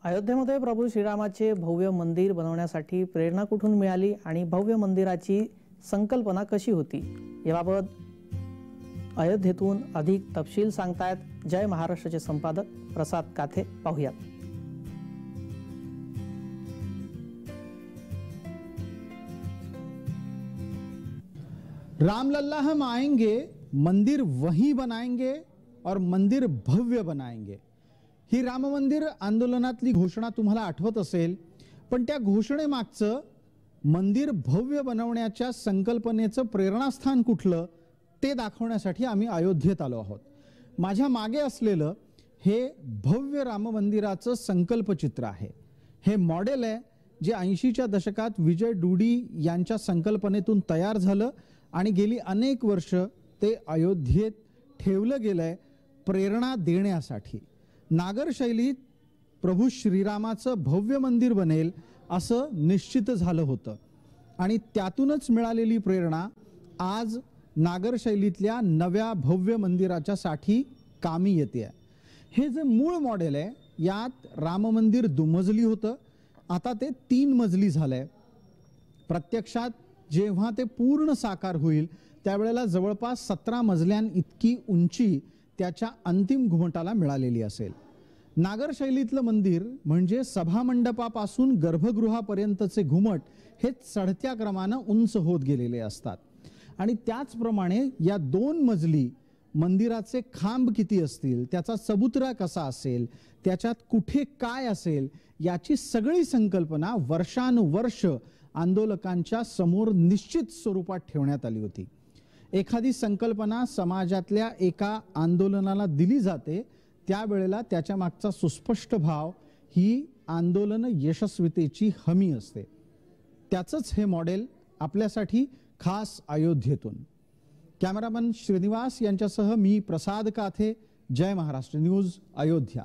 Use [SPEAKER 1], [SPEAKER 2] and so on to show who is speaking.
[SPEAKER 1] अयोध्येमध्ये प्रभू श्रीरामाचे भव्य मंदिर बनवण्यासाठी प्रेरणा कुठून मिळाली आणि भव्य मंदिराची संकल्पना कशी होती याबाबत अयोध्येतून अधिक तपशील सांगतायत जय महाराष्ट्राचे संपादक प्रसाद काथे. पाहूयात.
[SPEAKER 2] रामलल्ला हम आएंगे, मंदिर वहीं बनाएंगे और मंदिर भव्य बनाएंगे. ही राम मंदिर आंदोलनातली घोषणा तुम्हाला आठवत असेल, पण त्या घोषणेमागचं मंदिर भव्य बनवण्याच्या संकल्पनेचं प्रेरणास्थान कुठलं ते दाखवण्यासाठी आम्ही अयोध्येत आलो आहोत. माझ्या मागे असलेलं हे भव्य राम मंदिराचं संकल्पचित्र आहे. हे मॉडेल आहे जे 80च्या दशकात विजय डुडी यांच्या संकल्पनेतून तयार झालं आणि गेली अनेक वर्ष ते अयोध्येत ठेवलं गेलंय प्रेरणा देण्यासाठी. नागर शैलीत प्रभू श्रीरामाचं भव्य मंदिर बनेल असं निश्चित झालं होतं आणि त्यातूनच मिळालेली प्रेरणा आज नागर शैलीतल्या नव्या भव्य मंदिराच्या साठी कामी येते. हे जे मूळ मॉडेल आहे यात राम मंदिर दुमजली होतं, आता ते 3 मजली झालंय. प्रत्यक्षात जेव्हा ते पूर्ण साकार होईल त्यावेळेला जवळपास 17 मजल्यां इतकी उंची त्याच्या अंतिम घुमटाला मिळालेली असेल. नागर शैलीतलं मंदिर म्हणजे सभामंडपापासून गर्भगृहापर्यंतचे घुमट हे चढत्या क्रमाने उंच होत गेलेले असतात आणि त्याचप्रमाणे या 2 मजली मंदिराचे खांब किती असतील, त्याचा चबुतरा कसा असेल, त्याच्यात कुठे काय असेल याची सगळी संकल्पना वर्षानुवर्ष आंदोलकांच्या समोर निश्चित स्वरूपात ठेवण्यात आली होती. एखादी संकल्पना समाजातल्या एका आंदोलनाला दिली जाते त्यावेळेला त्याच्या मागचा सुस्पष्ट भाव ही आंदोलन यशस्वीतेची हमी असते. त्याचंच हे मॉडेल आपल्यासाठी खास अयोध्येतून. कॅमेरामन श्रीनिवास यांच्यासह मी प्रसाद काथे, जय महाराष्ट्र न्यूज, अयोध्या.